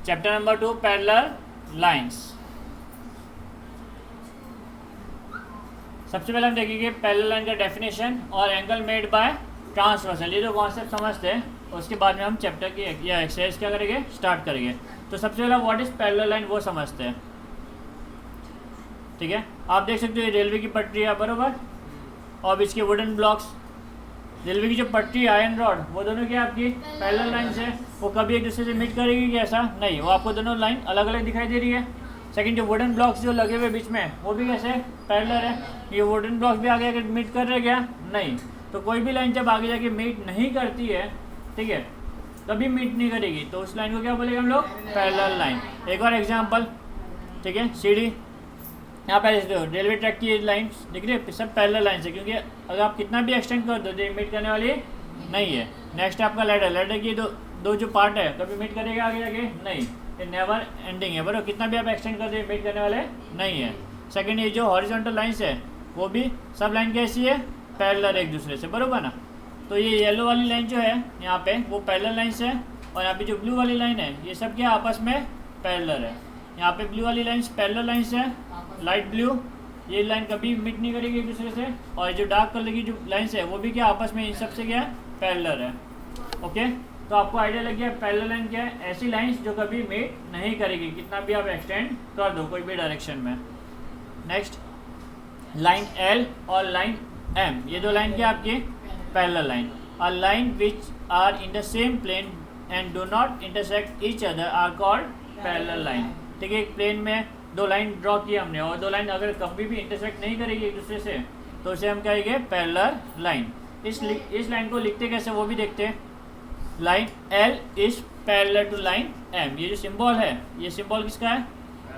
Chapter number 2 parallel lines. सबसे पहले हम देखेंगे पैरेलल लाइन का डेफिनेशन और एंगल मेड बाय ट्रांसवर्सल। ये जो कॉन्सेप्ट समझते हैं उसके बाद में हम चैप्टर की या एक्सरसाइज क्या करेंगे, स्टार्ट करेंगे। तो सबसे पहले व्हाट इज पैरेलल लाइन वो समझते हैं। ठीक है, आप देख सकते हो ये रेलवे की पटरी है बरोबर, और इसके वुडन ब्लॉक्स। रेलवे की जो पटरी आयरन रॉड वो दोनों क्या आपकी पैरेलल लाइन से, वो कभी एक दूसरे से मीट करेगी क्या? ऐसा नहीं, वो आपको दोनों लाइन अलग अलग दिखाई दे रही है। सेकंड, जो वुडन ब्लॉक्स जो लगे हुए बीच में वो भी कैसे पैरेलल है। ये वुडन ब्लॉक्स भी आगे मीट कर रहे क्या? नहीं। तो कोई भी लाइन जब आगे जाके मीट नहीं करती है, ठीक है, कभी मीट नहीं करेगी, तो उस लाइन को क्या बोलेंगे हम लोग? Parallel line. एक और एग्जाम्पल, ठीक है, सीढ़ी, यहाँ पर रेलवे ट्रैक की लाइन दिख रही है, सब पैरेलल लाइन से, क्योंकि अगर आप कितना भी एक्सटेंड कर दो तो मीट करने वाली नहीं है। नेक्स्ट आपका लैडर, लैडर की दो जो पार्ट है कभी मीट करेगा आगे जाके? नहीं, ये नेवर एंडिंग है बराबर, कितना भी आप एक्सटेंड कर दो मीट करने वाले नहीं है। सेकंड, ये जो हॉरिजॉन्टल लाइन्स है वो भी सब लाइन कैसी है? पैरेलल एक दूसरे से बराबर ना। तो ये येलो वाली लाइन जो है यहाँ पे वो पैरेलल लाइन्स है, और यहाँ पे जो ब्लू वाली लाइन है ये सब क्या आपस में पैरेलल है। यहाँ पे ब्लू वाली लाइन्स पैरेलल लाइन्स है, लाइट ब्लू, ये लाइन कभी मीट नहीं करेगी एक दूसरे से, और जो डार्क कलर की जो लाइन्स है वो भी क्या आपस में इन सब से क्या है? पैरेलल है। ओके, तो आपको आइडिया लग गया पैरेलल लाइन क्या है? ऐसी लाइन्स जो कभी मीट नहीं करेगी कितना भी आप एक्सटेंड कर दो कोई भी डायरेक्शन में। नेक्स्ट, लाइन एल और लाइन एम, ये दो लाइन क्या आपकी? Parallel line. A line which are in the same plane and do not intersect each other are called parallel line. ठीक है, एक प्लेन में दो लाइन ड्रॉ की हमने, और दो लाइन अगर कभी भी इंटरसेक्ट नहीं करेगी एक दूसरे से तो उसे हम कहेंगे पैरेलल लाइन। इस लाइन को लिखते कैसे वो भी देखते हैं। Line L is parallel to line M, ये जो सिंबल है ये सिंबल किसका है?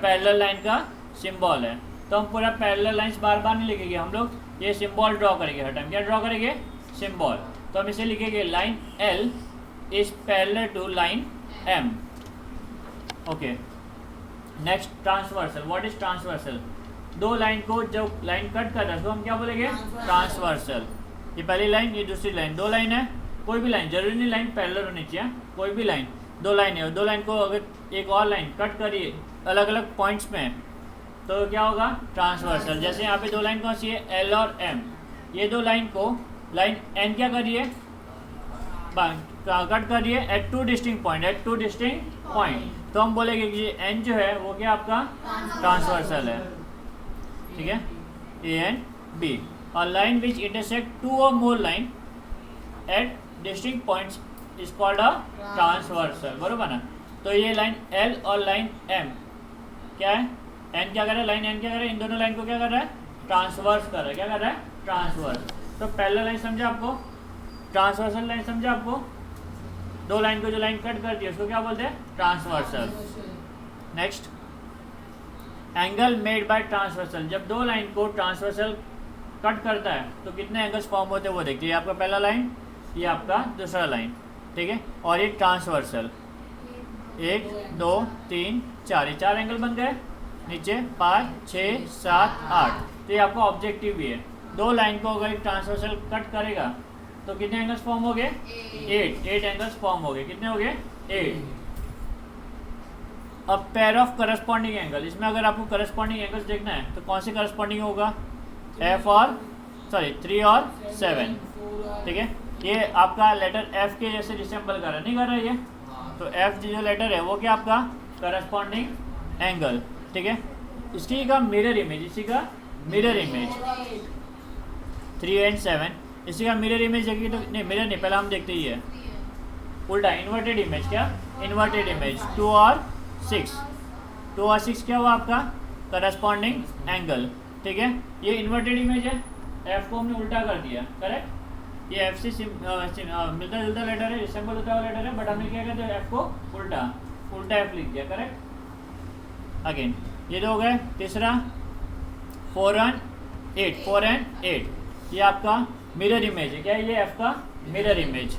पैरेलल लाइन का सिंबल है। तो हम पूरा पैरेलल लाइन्स बार बार नहीं लिखेंगे, हम लोग ये सिंबल ड्रॉ करेंगे हर टाइम। क्या ड्रॉ करेंगे? सिंबल। तो हम इसे लिखेंगे line L is parallel to line M. Okay, next transversal. What is transversal? दो लाइन को जब लाइन कट कर रहा है तो हम क्या बोलेंगे? ट्रांसवर्सल। ये पहली लाइन, ये दूसरी लाइन, दो लाइन है, कोई भी लाइन, जरूरी नहीं लाइन पैरेलल होनी चाहिए, कोई भी लाइन, दो लाइन है, और दो लाइन को अगर एक और लाइन कट करिए अलग अलग पॉइंट्स में तो क्या होगा? ट्रांसवर्सल। जैसे यहाँ पे दो लाइन कौन सी है? एल और एम। ये दो लाइन को लाइन एन क्या करिए? कट करिए at two distinct point, at two distinct point, तो हम बोलेंगे कि एन जो है वो क्या आपका? ट्रांसवर्सल है। ठीक है, ए एन बी। और लाइन विच इंटरसेक्ट टू और more line at distinct points is called a transversal, बरोबर ना। तो ये लाइन एल और लाइन एम क्या है? एन क्या कर रहा है? लाइन एन क्या कर रहा है? इन दोनों लाइन को क्या कर रहा है? ट्रांसवर्स कर रहा है। क्या कर रहा है? ट्रांसवर्स। तो पैरेलल लाइन समझा आपको, ट्रांसवर्सल लाइन समझा आपको, दो लाइन को जो लाइन कट करती है उसको क्या बोलते हैं? Transversal. Next, angle made by transversal. जब दो लाइन को ट्रांसवर्सल कट करता है तो कितने एंगल्स फॉर्म होते हैं वो देखिए। ये आपका पहला लाइन, ये आपका दूसरा लाइन, ठीक है, और ये ट्रांसवर्सल, 1 2 3 4, ये 4 एंगल बन गए। नीचे 5 6 7 8, तो ये आपका ऑब्जेक्टिव भी है। दो लाइन को अगर ट्रांसवर्सल कट करेगा तो कितने एंगल्स फॉर्म हो गए? 8 एंगल्स फॉर्म हो गए। कितने हो गए? 8। अब पेयर ऑफ करस्पॉन्डिंग एंगल, इसमें अगर आपको करस्पॉन्डिंग एंगल्स देखना है तो कौन से करस्पॉन्डिंग होगा? 3 और 7, ठीक है। ये आपका लेटर एफ के जैसे रिसेंबल कर रहा है, नहीं कर रहा है ये? तो एफ जो लेटर है वो क्या आपका? करस्पॉन्डिंग एंगल, ठीक है। इसी का मिरर इमेज, इसी का मिरर इमेज 3 एंड 7, इसी का मिरर इमेज देखिए तो नहीं, मिरर नहीं, पहले हम देखते ही है उल्टा इन्वर्टेड इमेज। क्या? इन्वर्टेड इमेज 2 और 6, 2 और 6 क्या हुआ आपका? करस्पॉन्डिंग एंगल, ठीक है। ये इन्वर्टेड इमेज है, एफ को हमने उल्टा कर दिया, करेक्ट। ये एफ से मिलता जुलता लेटर है, रिसेंबल होता हुआ लेटर है, बट हमने क्या किया? एफ को उल्टा एफ लिख दिया, करेक्ट। अगेन ये दो हो गए। तीसरा 4 एंड 8, ये आपका मिरर इमेज है। क्या है ये? एफ का मिरर इमेज,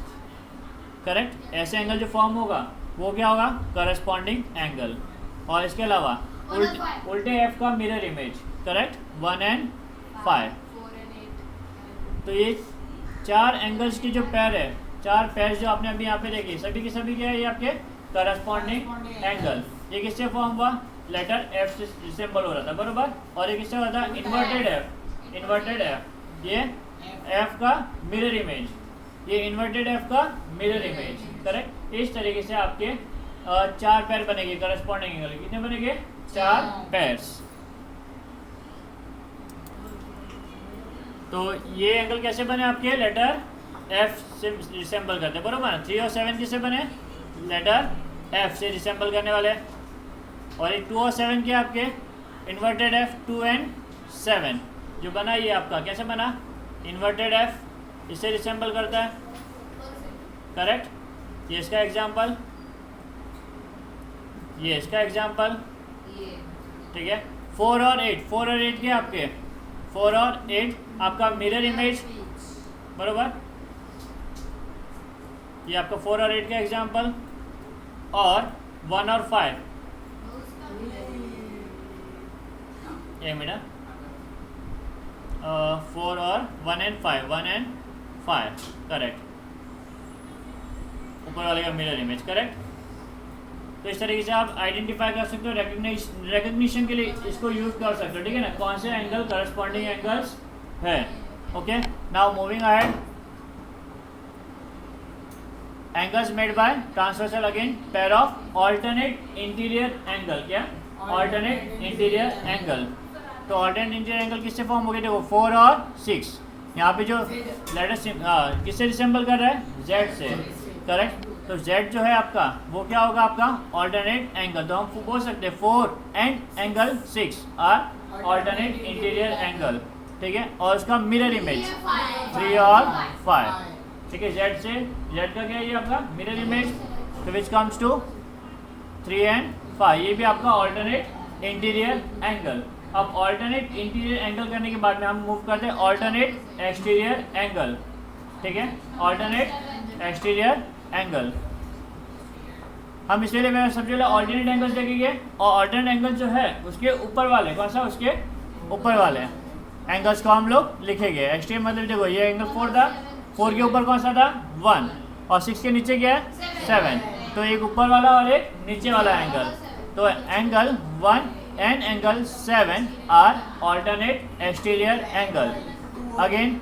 करेक्ट। ऐसे एंगल जो फॉर्म होगा वो क्या होगा? Corresponding angle. और इसके अलावा उल्टे एफ का मिरर इमेज, करेक्ट, 1 एंड 5। तो ये 4 एंगल्स की जो पेयर है, 4 पेयर जो आपने अभी यहाँ पे देखी, सभी के सभी क्या है? ये आपके करस्पॉन्डिंग एंगल। ये किससे फॉर्म हुआ? लेटर एफ से रिसेंबल हो रहा था, बरोबर। और ये किससे हुआ था? Inverted F. इन्वर्टेड एफ ये एफ का मिरर इमेज, ये इन्वर्टेड एफ का मिरर इमेज, करेक्ट। इस तरीके से आपके 4 पैर बनेंगे करस्पॉन्डिंग एंगल। कितने बनेंगे? 4 पैर्स। तो ये एंगल कैसे बने आपके? लेटर एफ से रिसेंबल करते हैं, बरोबर। 3 और 7 किससे बने? लेटर एफ से रिसेंबल करने वाले। और एक 2 और 7 के आपके इन्वर्टेड एफ 2 एंड 7 जो बना, ये आपका कैसे बना? इन्वर्टेड एफ इससे रिसेंबल करता है, करेक्ट। ये इसका एग्जाम्पल, ये इसका एग्जाम्पल, ठीक है। 4 और 8 के आपके 4 और 8 आपका मिरर इमेज, बरोबर। ये आपका 4 और 8 का एग्जाम्पल। और 1 और 5, एक मिनट, 4 और 1 एंड 5, करेक्ट। ऊपर वाले का मिरर इमेज, करेक्ट। तो इस तरीके से आप आइडेंटिफाई कर सकते हो, रिकग्निशन के लिए इसको यूज कर सकते हो, ठीक है ना, कौन से एंगल करस्पॉन्डिंग एंगल्स है। Okay, now moving ahead. Angles made by transversal again pair of alternate interior angle. क्या? Alternate interior angle. तो ऑल्टरनेट इंटीरियर एंगल किससे फॉर्म हो गए? देखो 4 और 6 यहाँ पे जो लेटर किससे रिसेंबल कर रहा है? जेड से, करेक्ट। तो जेड जो है आपका वो क्या होगा? आपका ऑल्टरनेट एंगल। तो हम बोल सकते हैं 4 and angle 6 are alternate interior angle, ठीक है। और उसका मिरर इमेज 3 और 5, ठीक है। जेड से, जेड का क्या है? ये आपका मिरर इमेज, तो विच कम्स टू 3 एंड 5। ये भी आपका ऑल्टरनेट इंटीरियर एंगल। अब ऑल्टरनेट इंटीरियर एंगल करने के बाद में हम मूव करते हैं ऑल्टरनेट एक्सटीरियर एंगल, ठीक है। ऑल्टरनेट एक्सटीरियर एंगल हम इसके लिए सबसे पहले ऑल्टरनेट एंगल्स देखेंगे। और ऑल्टरनेट एंगल जो है उसके ऊपर वाले, कौन सा? उसके ऊपर वाले एंगल्स को हम लोग लिखेंगे। एक्सटीरियर मतलब देखो ये एंगल 4 था, 4 के ऊपर कौन सा था? 1, और 6 के नीचे क्या है? 7। तो एक ऊपर वाला और एक नीचे वाला एंगल। तो angle 1 and angle 7 are alternate exterior angle. Again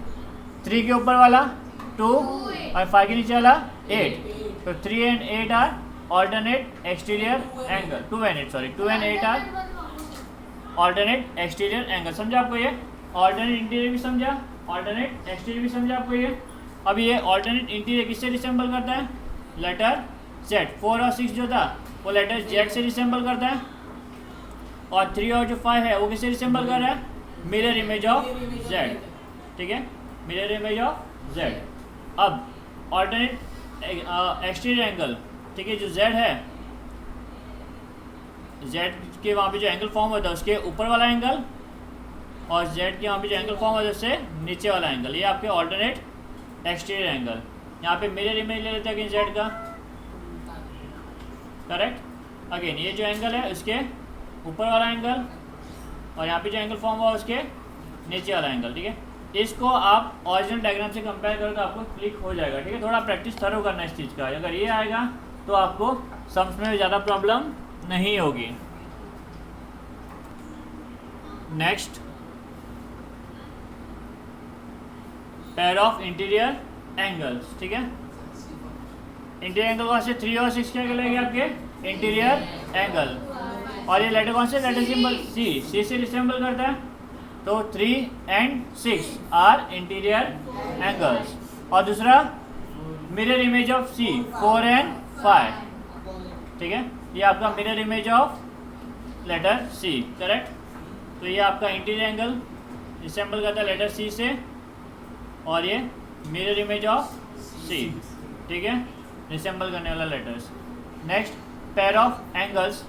3 के ऊपर वाला 2 और 5 के नीचे वाला 8। तो 3 and 8 are alternate exterior angle. 2 and 8 are alternate exterior angle. समझा आपको ये? ऑल्टरनेट इंटीरियर भी समझा, ऑल्टरनेट एक्सटीरियर भी समझा आपको ये। अब ये ऑल्टरनेट इंटीरियर किससे रिसेंबल करता है? Letter Z. 4 और 6 जो था वो लेटर जेड से रिसेंबल करता है। और 3 और जो 5 है वो किससे रिसेंबल कर रहा है? मिरर इमेज ऑफ जेड, ठीक है, मिरर इमेज ऑफ जेड। अब ऑल्टरनेट एक्सटीरियर एंगल, ठीक है, जो जेड है, जेड के वहाँ पे जो एंगल फॉर्म होता है उसके ऊपर वाला एंगल, और जेड के वहाँ पे जो एंगल फॉर्म होता है उससे नीचे वाला एंगल, ये आपके ऑल्टरनेट एक्सटीरियर एंगल। यहाँ पे मिरर इमेज ले लेते हैं अगेन जेड का, करेक्ट। अगेन ये जो एंगल है उसके ऊपर वाला एंगल, और यहाँ पे जो एंगल फॉर्म हुआ उसके नीचे वाला एंगल, ठीक है। इसको आप ओरिजिनल डायग्राम से कंपेयर करो तो आपको क्लिक हो जाएगा, ठीक है। थोड़ा प्रैक्टिस थरो करना इस चीज़ का, अगर ये आएगा तो आपको सम्स में ज़्यादा प्रॉब्लम नहीं होगी। Next, pair of interior angles, ठीक है। इंटीरियर एंगल कौन से? 3 और 6 क्या कहलाएंगे आपके? Interior angle. और ये लेटर कौन से? लेटर सिंबल सी से रिसेंबल करता है। तो 3 एंड 6 आर इंटीरियर एंगल्स। और दूसरा mirror image of C 4 and 5, ठीक है, ये आपका mirror image of letter C, correct. तो ये आपका इंटीरियर एंगल रिसेंबल करता है लेटर सी से, और ये मिरर इमेज ऑफ सी, ठीक है, रिसेंबल करने वाला letters. Next, pair of angles,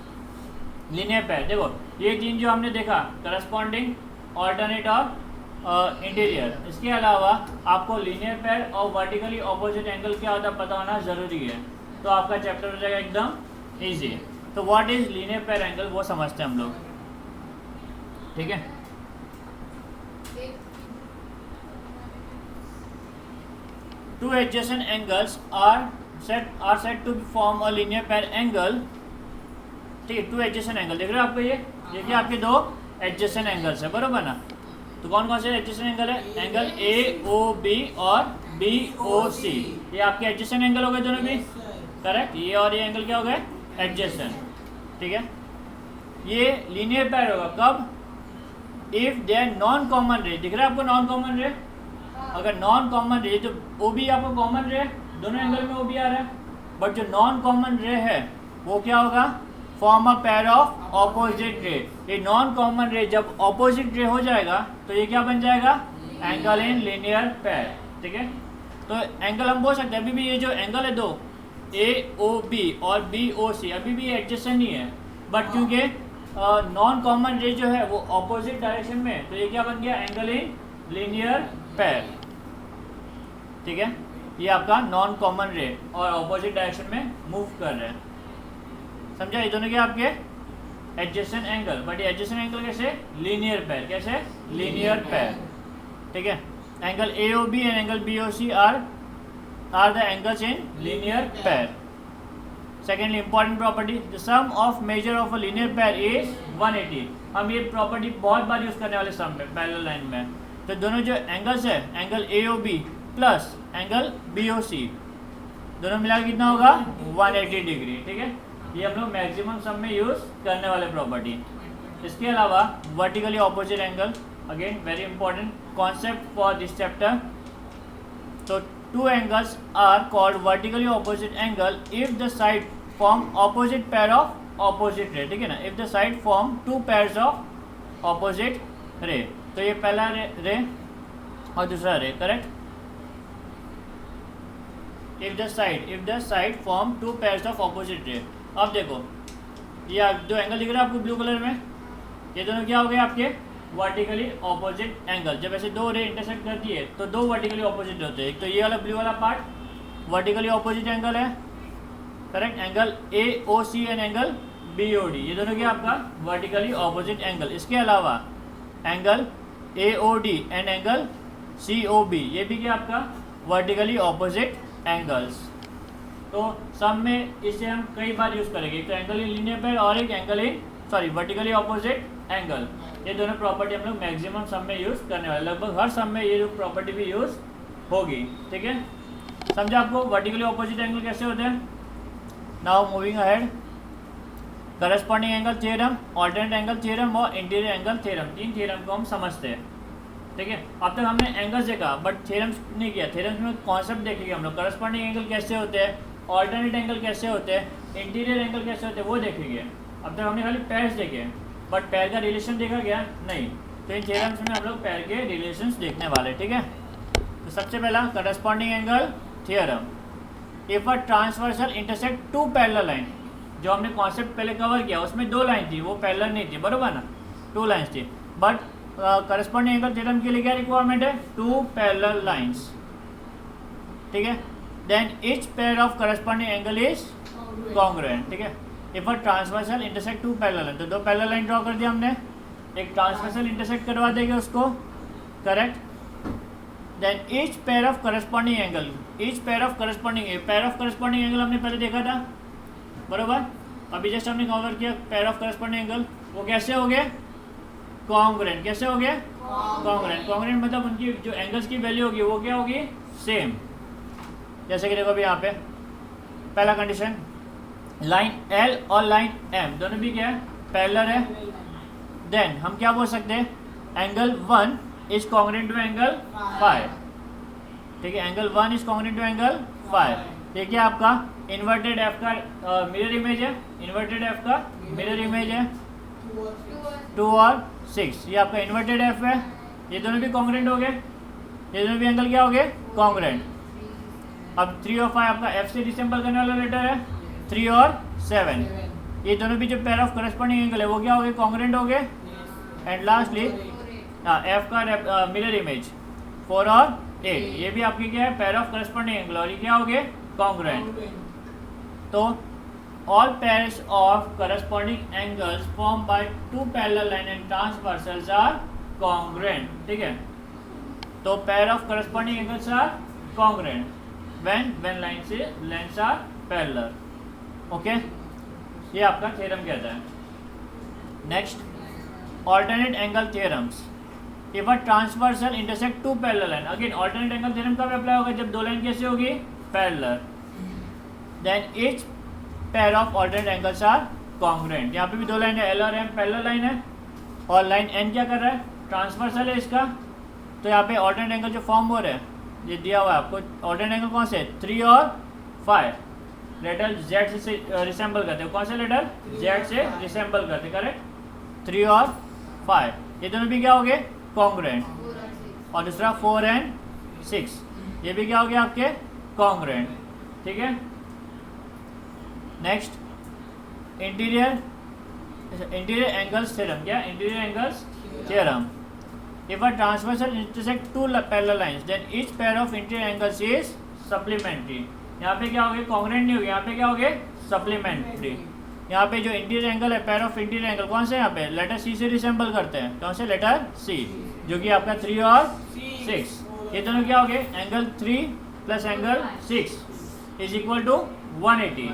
linear pair. देखो ये 3 जो हमने देखा, करस्पॉन्डिंग, ऑल्टरनेट और इंटीरियर, इसके अलावा आपको लीनियर पेयर और वर्टिकली ऑपोजिट एंगल क्या होता है पता होना ज़रूरी है, तो आपका चैप्टर हो जाएगा एकदम ईजी। तो what is linear pair angle वो समझते हैं हम लोग, ठीक है। Two adjacent angles are set to form a linear pair angle, ठीक है, टू एडजेसेंट एंगल। देख रहे हो आपको ये देखिए आपके दो एडजेसेंट एंगल्स है, बरोबर ना। तो कौन कौन से एडजेसेंट एंगल है? एंगल ए ओ बी और बी ओ सी, ये आपके एडजेसेंट एंगल हो गए दोनों भी, करेक्ट। ये और ये एंगल क्या हो गए? एडजेसेंट, ठीक है। ये लीनियर पेयर होगा कब? If they are non common ray. दिख रहा है आपको नॉन कॉमन रे? अगर नॉन कॉमन रे, तो ओ बी आपको कॉमन रे, दोनों एंगल में ओ बी आ रहा है, बट जो नॉन कॉमन रे है वो क्या होगा? Form a pair of opposite रे। ये नॉन कॉमन रे जब ऑपोजिट रे हो जाएगा तो ये क्या बन जाएगा? एंगल इन लीनियर पेयर, ठीक है। तो एंगल हम बोल सकते हैं, अभी भी ये जो एंगल है दो ए ओ बी और बी ओ सी अभी भी एडजेसेंट ही है, बट क्योंकि नॉन कॉमन रे जो है वो ऑपोजिट डायरेक्शन में है, तो ये क्या बन गया? एंगल इन लीनियर पेयर, ठीक है। ये आपका नॉन कॉमन रे और ऑपोजिट डायरेक्शन में मूव कर रहे हैं, समझा? ये दोनों क्या आपके एडजेसेंट एंगल, बट ये एडजेसेंट एंगल कैसे? लीनियर पेयर, कैसे? लीनियर पेयर, ठीक है। Angle A O B and angle B O C are the angles in linear pair. Secondly important property, the sum of measure of a linear pair is 180। हम ये property बहुत बार use करने वाले सम में, parallel line में। तो दोनों जो एंगल्स है, angle A O B plus angle B O C, दोनों मिला कितना होगा? 180 डिग्री, ठीक है। ये हम लोग मैक्सिमम सम में यूज करने वाले प्रॉपर्टी। इसके अलावा vertically opposite angle, again very important concept for this chapter. तो two angles are called vertically opposite angle if the side form opposite pair of opposite ray, ठीक है ना। If the side form two pairs of opposite ray, तो ये पहला ray और दूसरा ray, correct. If the side form two pairs of opposite ray. अब देखो ये दो एंगल दिख रहा है आपको ब्लू कलर में, ये दोनों क्या हो गए आपके? Vertically opposite angle. जब ऐसे दो रे इंटरसेक्ट करती है तो दो वर्टिकली ऑपोजिट होते हैं। एक तो ये वाला ब्लू वाला पार्ट वर्टिकली ऑपोजिट एंगल है, correct. Angle A O C and angle B O D, ये दोनों क्या आपका? Vertically opposite angle. इसके अलावा angle A O D and angle C O B, ये भी क्या आपका? Vertically opposite angles. तो सब में इसे हम कई बार यूज करेंगे, एक तो एंगल इन लीनियर पेयर और एक angle in vertically opposite angle. ये दोनों प्रॉपर्टी हम लोग मैक्सिमम सब में यूज करने वाले, लगभग हर सब में ये जो प्रॉपर्टी भी यूज होगी, ठीक है। समझा आपको वर्टिकली ऑपोजिट एंगल कैसे होते हैं? Now moving ahead, corresponding angle theorem, alternate angle theorem और इंटीरियर एंगल थ्योरम, तीन थ्योरम को हम समझते हैं, ठीक है। अब तक हमने एंगल्स देखा बट थ्योरम्स नहीं किया। थ्योरम्स में कॉन्सेप्ट देखेंगे हम लोग, करस्पॉन्डिंग एंगल कैसे होते हैं, ऑल्टरनेट एंगल कैसे होते हैं, इंटीरियर एंगल कैसे होते हैं, वो देखेंगे। अब तक हमने खाली पेयर्स देखे, बट पेयर का रिलेशन देखा गया नहीं, तो इन थ्योरम्स में हम लोग पेयर के रिलेशंस देखने वाले, ठीक है। तो सबसे पहला corresponding angle theorem, if a transversal intersect two parallel line, जो हमने कॉन्सेप्ट पहले कवर किया उसमें दो लाइन थी, वो पैरेलल नहीं थी, बरोबर ना, टू लाइन्स थी। बट करस्पॉन्डिंग एंगल थ्योरम के लिए क्या रिक्वायरमेंट है? टू पैरेलल लाइन्स, ठीक है। Then each pair of corresponding angle is congruent, ठीक है। If a transversal intersect two parallel line, तो दो पैरेलल लाइन ड्रॉ कर दिया हमने, एक ट्रांसवर्सल इंटरसेक्ट करवा देंगे उसको, correct. Then each pair of corresponding angle, each pair of corresponding angle हमने पहले देखा था, बरोबर। अभी जस्ट हमने कवर किया पेयर ऑफ करस्पॉन्डिंग एंगल, वो कैसे हो गए? कॉन्ग्रुएंट। कैसे हो गया? कॉन्ग्रुएंट। कॉन्ग्रुएंट मतलब उनकी जो एंगल्स की वैल्यू होगी वो क्या होगी? सेम। जैसे कि देखो अभी यहाँ पे पहला कंडीशन, लाइन एल और लाइन एम दोनों भी क्या है? पैरेलल है। देन हम क्या बोल सकते हैं? Angle 1 is congruent to angle 5, ठीक है। Angle 1 is congruent to angle 5। देखिए आपका इन्वर्टेड एफ का मिरर इमेज है, इन्वर्टेड एफ का मिरर इमेज है 2 और 6, ये आपका इन्वर्टेड एफ है, ये दोनों भी कॉन्ग्रुएंट हो गए, ये दोनों भी एंगल क्या हो गए? कॉन्ग्रुएंट। अब 3 और 5 आपका एफ से डिसेंबल करने वाला लेटर है, 3 और 7, ये दोनों भी जो पेयर ऑफ करस्पॉन्डिंग एंगल है वो क्या हो गए? कॉन्ग्रुएंट हो गए। एंड लास्टली एफ का मिरर इमेज 4 और 8, ये भी आपकी क्या है? पेयर ऑफ करस्पॉन्डिंग एंगल, और ये क्या हो गए? कॉन्ग्रुएंट। तो all pairs of corresponding angles formed by two parallel line and transversals are congruent, ठीक है। तो pair of corresponding angles are congruent, when lines are parallel. Okay, ये आपका थ्योरम कहता है. Next, alternate angle theorems. If a transversal intersect two parallel line, again alternate angle theorem कब apply होगा? जब दो लाइन कैसे होगी? Parallel. Then each pair of alternate angles are congruent. यहाँ पे भी दो लाइन है, L और M पैरेलल लाइन है, और लाइन N क्या कर रहा है? ट्रांसवर्सल है इसका. तो यहाँ पे alternate angle जो फॉर्म हो रहा है, ये दिया हुआ है आपको. alternate angle कौन से? 3 और 5. लेटर Z से रिसेंबल करते हैं. कौन से लेटर? Z से रिसेंबल करते हैं. करेक्ट. 3 और 5 ये दोनों भी क्या हो गए? कॉन्ग्रुएंट. और दूसरा 4 एंड 6 ये भी क्या हो गया आपके? कॉन्ग्रुएंट. ठीक है. Next, interior angles theorem. क्या? Interior angles theorem. If a transversal intersect two parallel lines then each pair of interior angles is supplementary. यहाँ पे क्या हो गया? कॉन्ग्रुएंट नहीं हो गया, यहाँ पे क्या हो गया? सप्लीमेंट्री. यहाँ पे जो इंटीरियर एंगल है, पेयर ऑफ इंटीरियर एंगल कौन से? यहाँ पे लेटर सी से रिसेंबल करते हैं. कौन से? लेटर सी, जो कि आपका 3 और 6. ये दोनों क्या हो गए? Angle 3 plus angle 6 is equal to 180.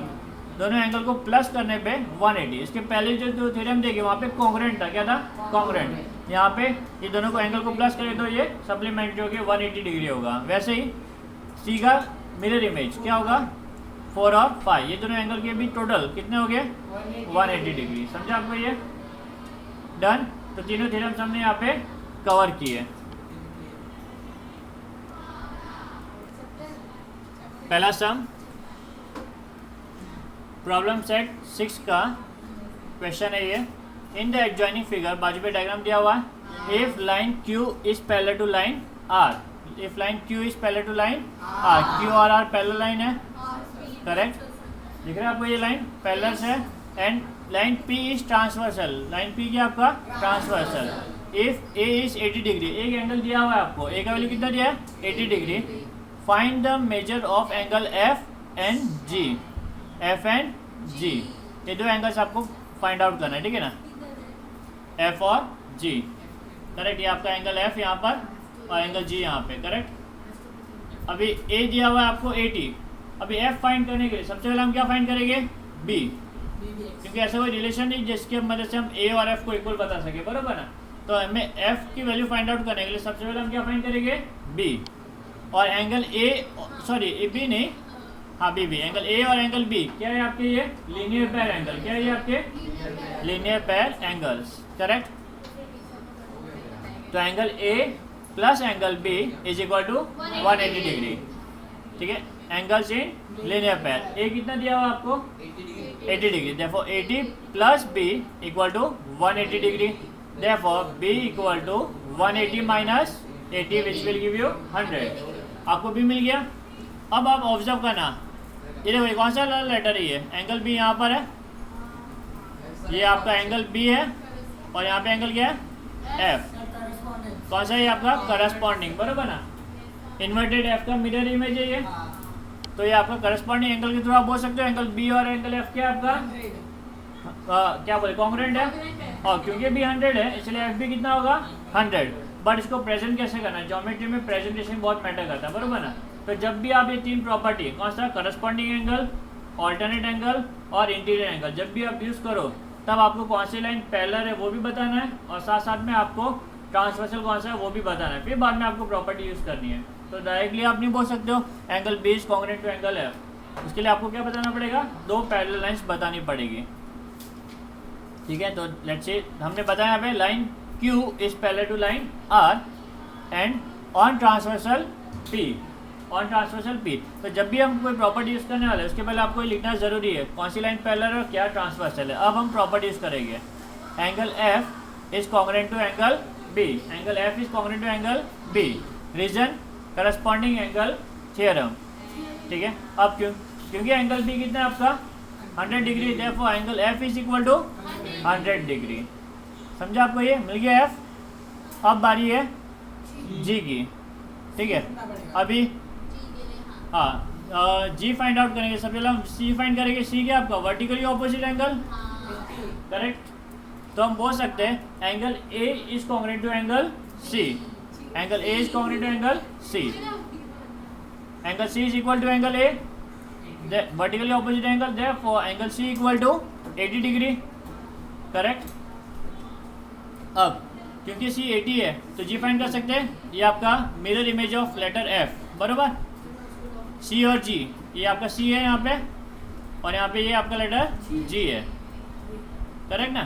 दोनों एंगल को प्लस करने पे 180. इसके पहले जो थ्योरम देखे वहाँ पे कॉन्ग्रुएंट था. क्या था? कॉन्ग्रुएंट. यहाँ पे ये दोनों को एंगल को प्लस करें तो ये सप्लीमेंट्री होगी, 180 डिग्री होगा. वैसे ही सी का मिरर इमेज क्या होगा? 4 और 5 ये दोनों एंगल के भी टोटल कितने हो गए? 180 डिग्री. समझा आपको ये? डन. तो तीनों थ्योरम्स हमने यहाँ पे कवर किए. पहला सम, प्रॉब्लम सेट 6 का क्वेश्चन है ये. इन द एडजॉइनिंग फिगर, बाजू पे डायग्राम दिया हुआ है. If line Q is parallel to line R. If line Q is parallel to line R, Q और R पैरेलल लाइन है. करेक्ट. दिख रहा है आपको ये लाइन पैरेलल है. And line P is transversal. Line P क्या आपका? Transversal. If A is 80 degree. एक एंगल दिया हुआ है आपको, A का वैल्यू कितना दिया है? 80 degree. Find the measure of angle F and G. F and G ये दो एंगल्स आपको फाइंड आउट करना है. ठीक है ना? F और G. करेक्ट. ये आपका एंगल F यहाँ पर और एंगल G यहाँ पे. करेक्ट. अभी A दिया हुआ है आपको 80. अभी F फाइंड करने के लिए सबसे पहले हम क्या फाइंड करेंगे? B. क्योंकि ऐसा कोई रिलेशन नहीं जिसके मदद से हम A और F को इक्वल बता सके. बराबर ना? तो हमें F की वैल्यू फाइंड आउट करने के लिए सबसे पहले हम क्या फाइंड करेंगे? B. और एंगल B नहीं, हाँ B. एंगल A और एंगल B क्या है आपके? ये लीनियर पेयर एंगल. क्या है ये आपके? Linear pair angles. करेक्ट. तो angle A plus angle B is equal to 180 degree. ठीक है. Angles in linear pair. A कितना दिया हुआ आपको? 80 degree. Therefore 80 plus B equal to 180 degree. Therefore B equal to 180 minus 80 which will give you 100. आपको B मिल गया. अब आप ऑब्जर्व करना, ये देखो ये कौन सा लेटर है? ये एंगल B यहाँ पर है. ये आपका एंगल B है और यहाँ पे एंगल क्या है? F. कौन सा है आपका? करस्पॉन्डिंग. बराबर ना? इन्वर्टेड F का मिरर इमेज है ये. तो ये आपका करस्पॉन्डिंग एंगल के थ्रू आप बोल सकते हो एंगल B और एंगल F क्या आपका क्या बोले? कॉन्ग्रुएंट है. और क्योंकि B 100 है इसलिए F भी कितना होगा? 100. बट इसको प्रेजेंट कैसे करना है? ज्योमेट्री में प्रेजेंटेशन बहुत मैटर करता है. बराबर ना? तो जब भी आप ये तीन प्रॉपर्टी, कौन सा? करस्पॉन्डिंग एंगल, ऑल्टरनेट एंगल और इंटीरियर एंगल, जब भी आप यूज़ करो तब आपको कौन सी लाइन पैरेलल है वो भी बताना है और साथ साथ में आपको ट्रांसवर्सल कौन सा है वो भी बताना है. फिर बाद में आपको प्रॉपर्टी यूज़ करनी है. तो डायरेक्टली आप नहीं बोल सकते हो angle B is congruent to angle F. उसके लिए आपको क्या बताना पड़ेगा? दो पैरेलल लाइंस बतानी पड़ेगी. ठीक है. तो लेट्स से हमने बताया यहाँ पे line Q is parallel to line R and on transversal P. On transversal P. तो जब भी हम कोई प्रॉपर्टी यूज़ करने वाले हैं उसके पहले आपको लिखना ज़रूरी है कौन सी लाइन पैरेलल है और क्या ट्रांसवर्सल है. अब हम प्रॉपर्टी यूज़ करेंगे. Angle F is congruent to angle B. Angle F is congruent to angle B. Reason corresponding angle theorem. ठीक है. अब क्योंकि एंगल B कितना है आपका? 100 degree. Therefore angle F is equal to 100 degree. समझा आपको? ये मिल गया F. अब बारी है G की. ठीक है. अभी हाँ G फाइंड आउट करेंगे. सबसे पहले हम C फाइंड करेंगे. C क्या आपका? Vertically opposite angle. करेक्ट. तो हम बोल सकते हैं angle A is congruent to angle C. Angle A is congruent to angle C. Angle C is equal to angle A, vertically opposite angle, therefore angle C equal to 80 degree, correct. अब क्योंकि सी 80 है तो जी find कर सकते हैं, ये आपका mirror image of letter F, बरोबर। सी और जी, ये आपका सी है यहाँ पे और यहाँ पे ये आपका लेटर जी है, करेक्ट ना।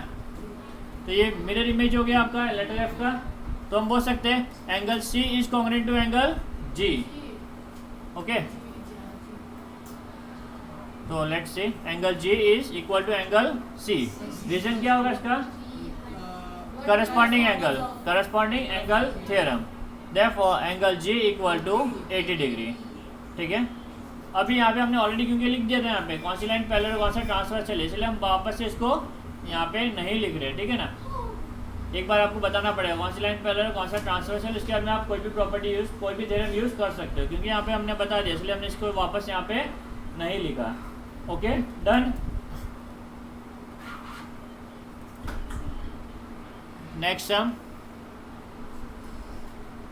तो ये मिरर इमेज हो गया आपका लेटर एफ का। तो हम बोल सकते हैं angle C is congruent to angle G, okay. तो let's see angle G is equal to angle C. Reason क्या होगा इसका? Corresponding angle theorem, therefore angle G equal to 80 degree, ठीक है। अभी यहाँ पे हमने ऑलरेडी क्योंकि लिख दिया था यहाँ पे कौन सी लाइन पैरेलल कौन सा ट्रांसवर्स चले, इसलिए हम वापस से इसको यहाँ पे नहीं लिख रहे, ठीक है ना। एक बार आपको बताना पड़ेगा कौन सी लाइन पैरेलल कौन सा ट्रांसवर्स है, उसके बाद में आप कोई भी प्रॉपर्टी यूज कोई भी थ्योरम यूज कर सकते हो, क्योंकि यहाँ पे हमने बता दिया इसलिए हमने इसको वापस यहाँ पे नहीं लिखा, okay done. Next sum,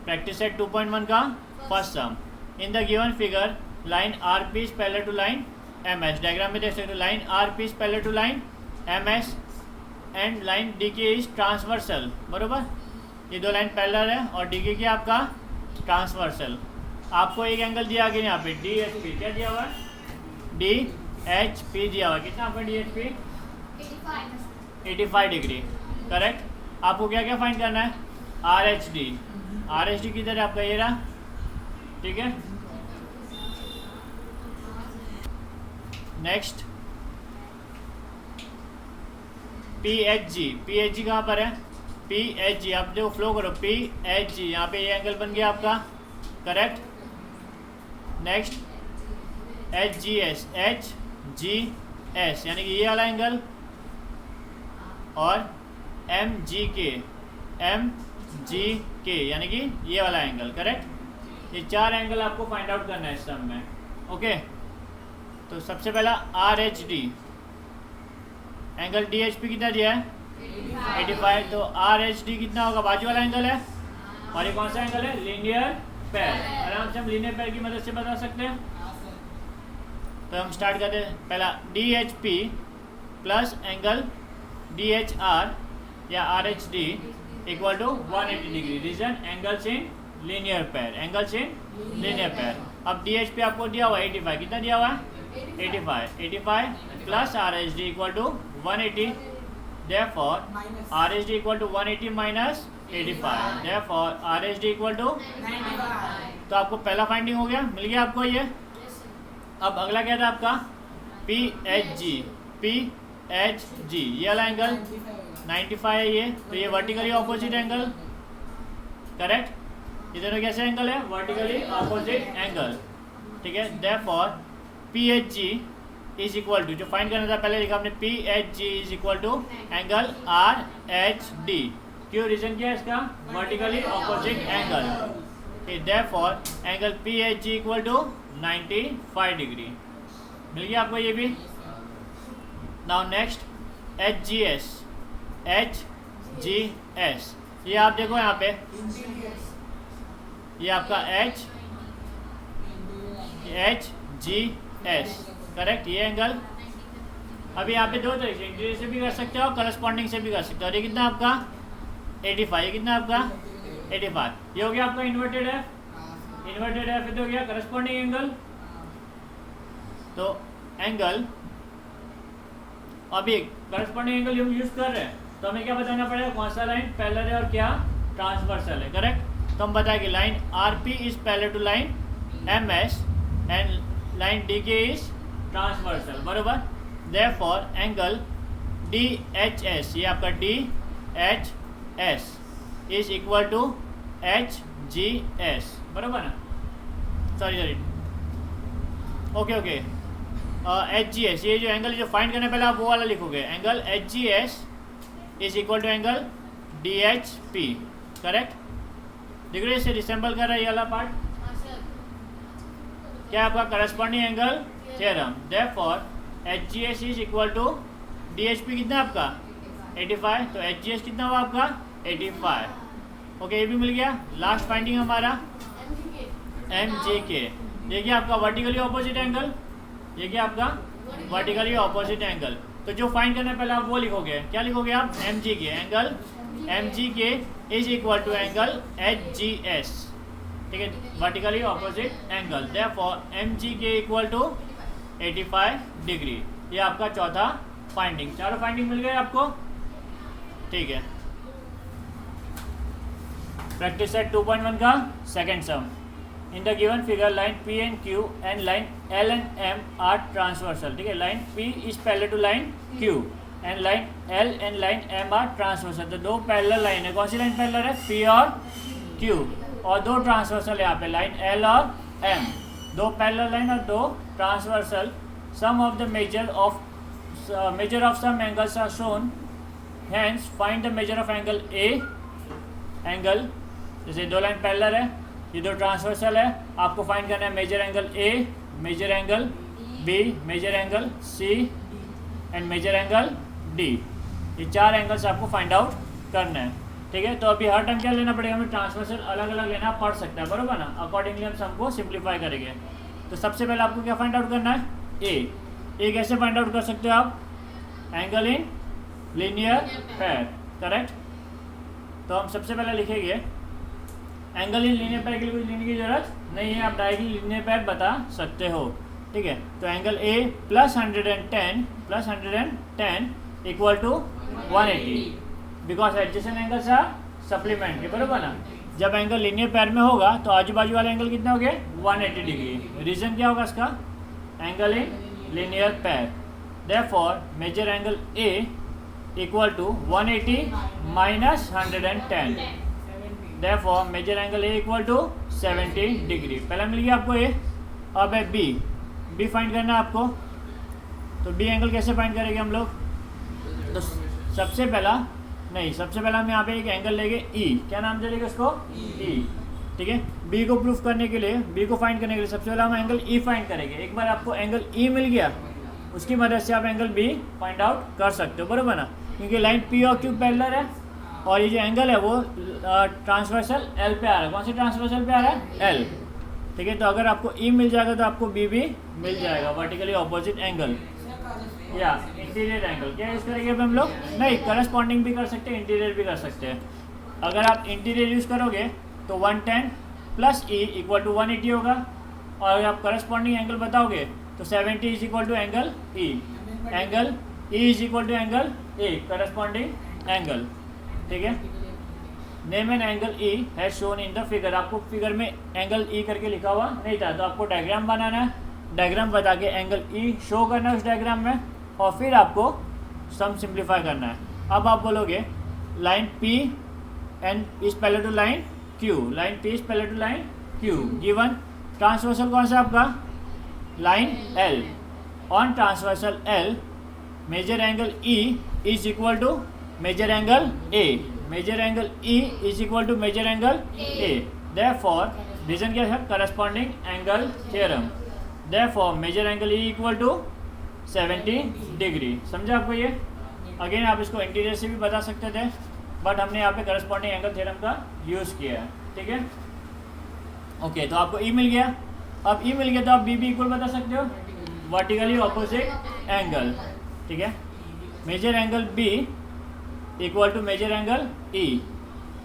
practice set 2.1 का first sum. In the given figure line R P is parallel to line M S, diagram में देख सकते हो line R P is parallel to line M S and line D K is transversal, बरोबर। ये दो line parallel है और D के क्या आपका ट्रांसवर्सल। आपको एक एंगल दिया गया यहाँ पे डी एच पी, क्या दिया हुआ है? डी एच पी दिया हुआ है, कितना आपका D H P? 85 degree, correct. आपको क्या क्या फाइंड करना है? आर एच डी किधर है आपका? ये रहा, ठीक है। नेक्स्ट पी एच जी कहाँ पर है? पी एच जी, आप देखो फ्लो करो, पी एच जी, यहाँ पे ये एंगल बन गया आपका, correct. Next H G S यानी कि ये वाला एंगल, और एम जी के यानी कि ये वाला एंगल, करेक्ट। ये चार एंगल आपको फाइंड आउट करना है इस सम में, ओके। तो सबसे पहला are H D, angle D H P कितना दिया है? 85। तो आर एच डी कितना होगा? बाजू वाला एंगल है, और ये कौन सा एंगल है? लीनियर पैर। आराम से हम लीनियर पैर की मदद से बता सकते हैं। तो हम स्टार्ट करते हैं, पहला D H P plus angle D H R या R H D equal to 180 degree. Reason angles in linear pair, अब डी एच पी आपको दिया हुआ 85, कितना दिया हुआ है? 85 plus R H D equal to 180, therefore R H D equal to 180 minus 85, therefore R H D equal to 95। तो आपको पहला फाइंडिंग हो गया, मिल गया आपको ये। अब अगला क्या था आपका? पी एच जी, ये वाला एंगल 95 है ये, तो ये वर्टिकली ऑपोजिट एंगल, करेक्ट। ये दोनों कैसे एंगल है? वर्टिकली ऑपोजिट एंगल, ठीक है। Therefore P H G is equal to, जो फाइंड करना था पहले लिखा आपने, P H G is equal to angle R H D. क्यों? रीजन क्या है इसका? Vertically opposite angle. Therefore angle P H G equal to 95 degree. मिल गया आपको ये भी। Now next H G S, ये आप देखो यहाँ पे, ये आपका एच जी एस, करेक्ट। ये एंगल अभी यहाँ पे दो तरीके से, इंटीरियर से भी कर सकते हो और करस्पॉन्डिंग से भी कर सकते हो। और ये कितना आपका? 85, ये कितना आपका? 85। ये हो गया आपका इन्वर्टेड है, फिर हो गया करस्पॉन्डिंग एंगल। तो एंगल, अभी करस्पॉन्डिंग एंगल हम यूज कर रहे हैं, तो हमें क्या बताना पड़ेगा? कौन सा लाइन पैरेलल है और क्या ट्रांसवर्सल है, करेक्ट। तो हम बताएंगे line R P is parallel to line M S and line D K is transversal, बरोबर। Therefore angle D H S, ये आपका D H S is equal to H G S, बरोबर ना। Sorry okay H G S, ये जो angle जो find करने पहले आप वो वाला लिखोगे, angle H G S is equal to angle D H P, correct. देख रहे इसे रिसेंबल कर रहा है ये वाला पार्ट, क्या आपका corresponding angle theorem. Therefore H G S is equal to D H P कितना आपका? 85, तो एच जी एस कितना हुआ आपका? 85, ओके। ये भी मिल गया। लास्ट फाइंडिंग हमारा एम जी के, ये क्या आपका वर्टिकली ऑपोजिट एंगल, ये क्या आपका वर्टिकली ऑपोजिट एंगल। तो जो फाइंड करना है पहले आप वो लिखोगे, क्या लिखोगे आप, एम जी के, angle M G K is equal to angle H G S, ठीक है, vertically opposite angle. Therefore M G K equal to 85 degree. ये आपका चौथा फाइंडिंग। चारों फाइंडिंग मिल गए आपको, ठीक है। प्रैक्टिस सेट 2.1 का second sum. In the given figure line P and Q and line L and M are transversal, ठीक है। Line P is parallel to line Q and line L and line M are transversal. तो दो parallel line है, कौन सी line parallel है, P और Q, और दो ट्रांसवर्सल है यहाँ पे, लाइन एल और एम। दो पैरेलल लाइन और दो transversal. Sum of the measure of some angles are shown, hence find the measure of angle A. Angle जैसे दो लाइन पैरेलल है, ये दो ट्रांसवर्सल है, आपको फाइंड करना है measure angle A, measure angle B, measure angle C and measure angle D. ये चार एंगल्स आपको फाइंड आउट करना है, ठीक है। तो अभी हर टाइम क्या लेना पड़ेगा, हमें ट्रांसवर्सल अलग अलग लेना पड़ सकता है, बरोबर ना। अकॉर्डिंगली हम सबको सिंप्लीफाई करेंगे। तो सबसे पहले आपको क्या फाइंड आउट करना है, ए कैसे फाइंड आउट कर सकते हो आप, angle in linear pair, correct. तो हम सबसे पहले लिखेंगे एंगल इन लीनियर पेयर के लिए कुछ लिखने की जरूरत नहीं है, आप डायरेक्टली लीनियर पेयर बता सकते हो, ठीक है। तो angle A plus 110 equal to 180, because adjacent angles are supplementary, बरोबर ना। जब एंगल लीनियर पेयर में होगा तो आजू बाजू वाले एंगल कितने हो गए, 180 डिग्री। रीजन क्या होगा इसका, angle in linear pair. Therefore measure angle A equal to 180 minus 110, therefore measure angle A equal to 70 degree. पहला मिल गया आपको ए। अब है बी फाइंड करना है आपको। तो बी एंगल कैसे फाइंड करेंगे हम लोग, तो सबसे पहला हम यहाँ पे एक एंगल लेंगे ई, क्या नाम दे देंगे उसको, ई, ठीक है। बी को प्रूफ करने के लिए, बी को फाइंड करने के लिए सबसे पहले हम एंगल ई फाइंड करेंगे। एक बार आपको एंगल ई मिल गया, उसकी मदद से आप एंगल बी फाइंड आउट कर सकते हो, बरोबर ना। क्योंकि लाइन पी और क्यू पैरेलल है और ये जो एंगल है वो ट्रांसवर्सल एल पे आ रहा है। कौन सी ट्रांसवर्सल पे आ रहा है, एल, ठीक है। तो अगर आपको ई मिल जाएगा तो आपको बी भी मिल जाएगा, वर्टिकली ऑपोजिट एंगल या इंटीरियर एंगल। क्या यूज़ करेंगे अब हम लोग, नहीं, करस्पॉन्डिंग भी कर सकते हैं, इंटीरियर भी कर सकते हैं। अगर आप इंटीरियर यूज़ करोगे तो 110 प्लस ई इक्वल टू 180 होगा, और अगर आप करस्पॉन्डिंग एंगल बताओगे तो 70 is equal to angle E, angle E is equal to angle A, corresponding angle, ठीक है। Name an angle E has shown in the figure. आपको फिगर में एंगल ई करके लिखा हुआ नहीं था, तो आपको डायग्राम बनाना है, डायग्राम बता के एंगल ई शो करना है उस डायग्राम में, और फिर आपको सम सिंप्लीफाई करना है। अब आप बोलोगे line P and is parallel to line Q, line P is parallel to line Q, given transversal कौन सा आपका, line L. On transversal L measure angle E is equal to measure angle A, measure angle E is equal to measure angle A. Therefore reason क्या है, corresponding angle theorem. Therefore measure angle E equal to 70 degree. समझा आपको ये। Again आप इसको interior से भी बता सकते थे, बट हमने यहाँ पे करस्पॉन्डिंग एंगल थ्योरम का यूज़ किया है, ठीक है। ओके, तो आपको ई मिल गया। अब ई मिल गया तो आप बी भी इक्वल बता सकते हो, वर्टिकली ऑपोजिट एंगल, ठीक है। Measure angle B equal to measure angle E,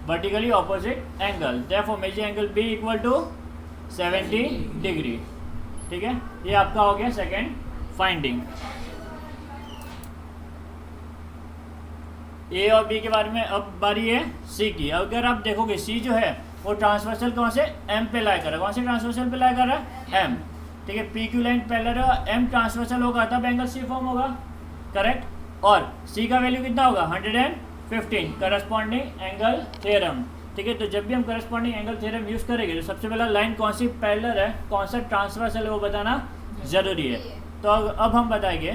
vertically opposite angle. Therefore measure angle B equal to 70 degree, ठीक है। ये आपका हो गया सेकेंड फाइंडिंग। ए और बी के बारे में अब बारी है सी की। अगर आप देखोगे सी जो है वो ट्रांसवर्सल कौन से, एम पे लाई कर रहा है। कौन से ट्रांसवर्सल पे लाई कर रहा है, एम, ठीक है। पी क्यू लाइन पैरेलल है, एम ट्रांसवर्सल होगा तब एंगल सी फॉर्म होगा, करेक्ट। और सी का वैल्यू कितना होगा, 115, करस्पॉन्डिंग एंगल थ्योरम, ठीक है। तो जब भी हम करस्पॉन्डिंग एंगल थ्योरम यूज़ करेंगे तो सबसे पहला लाइन कौन सी पैरेलल है, कौन सा ट्रांसवर्सल है वो बताना ज़रूरी है। तो अब हम बताएंगे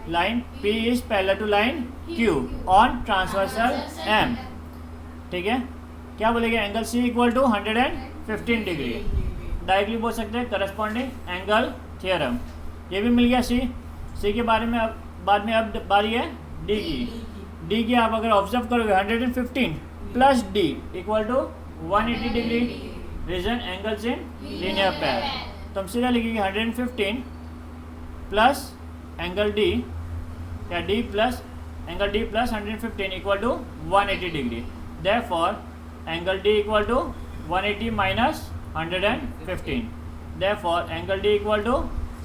line P is parallel to line Q on transversal M, ठीक है। क्या बोलेंगे, angle C equal to 115 degree. Directly बोल सकते हैं करस्पॉन्डिंग एंगल थ्योरम। ये भी मिल गया C के बारे में। अब बाद में अब बारी है D की आप अगर ऑब्जर्व करोगे 115 plus D equal to 180 degree. Reason angles in linear pair, तो हम सीधा लिखेंगे 115 प्लस एंगल डी या D plus angle D plus 115 equal to 180 degree. Therefore angle D equal to 180 minus 115, therefore angle D equal to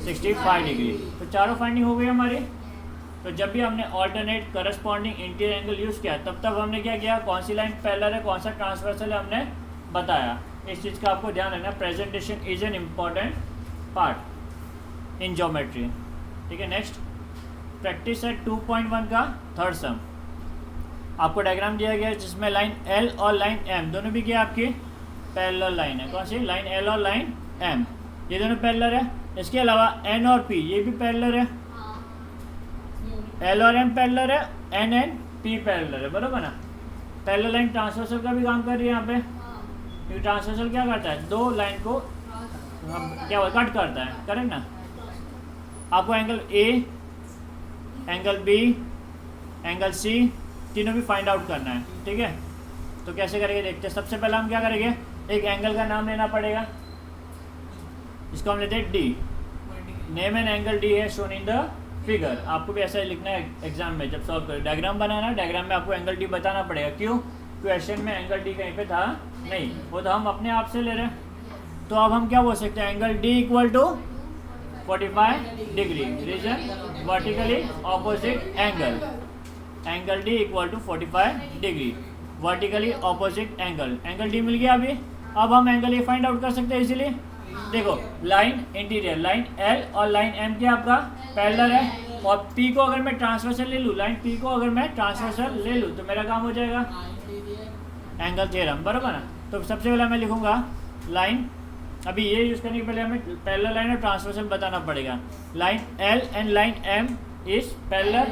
65 degree. तो चारों finding हो गई हमारी। तो जब भी हमने alternate corresponding interior angle use किया तब हमने क्या किया, कौन सी लाइन पैरेलल है, कौन सा ट्रांसवर्सल है, हमने बताया। इस चीज़ का आपको ध्यान रखना, presentation is an important part in geometry. ठीक है, नेक्स्ट प्रैक्टिस है 2.1 का थर्ड सम। आपको डायग्राम दिया गया है जिसमें लाइन एल और लाइन एम दोनों भी क्या आपकी पैरेलल लाइन है। कौन सी लाइन एल और लाइन एम, ये दोनों पैरेलल है। इसके अलावा एन और पी ये भी पैरेलल है, एल और एम पैरेलल है, एन एन पी पैरेलल है, बराबर ना। पैरेलल लाइन ट्रांसवर्सल का भी काम कर रही है यहाँ पे, क्योंकि ट्रांसवर्सल क्या करता है, दो लाइन को क्या कट करता है, करेक्ट ना। आपको angle A, angle B, angle C तीनों भी फाइंड आउट करना है। ठीक है, तो कैसे करेंगे देखते हैं। सबसे पहले हम क्या करेंगे, एक एंगल का नाम लेना पड़ेगा, इसको हम लेते हैं D. Name an angle D है शोन इन द फिगर। आपको भी ऐसा ही लिखना है एग्जाम में, जब सॉल्व करें डायग्राम बनाना, डायग्राम में आपको एंगल डी बताना पड़ेगा। क्यों, क्वेश्चन में एंगल डी कहीं पे था नहीं, वो तो हम अपने आप से ले रहे हैं। तो अब हम क्या बोल सकते हैं, angle D equal to 45 degree, reason vertically opposite angle. Angle D equal to 45 degree, vertically opposite angle. Angle D मिल गया अभी। अब हम एंगल ए फाइंड आउट कर सकते हैं इसीलिए। देखो लाइन इंटीरियर, लाइन एल और लाइन एम के आपका पैरेलल है, और पी को अगर मैं ट्रांसवर्सल ले लूँ, लाइन पी को अगर मैं ट्रांसवर्सल ले लूँ तो मेरा काम हो जाएगा एंगल थ्योरम, बराबर ना। तो सबसे पहले मैं लिखूंगा लाइन, अभी ये यूज़ करने के पहले हमें पैरेलल लाइन और ट्रांसवर्सल बताना पड़ेगा। Line L and line M is parallel,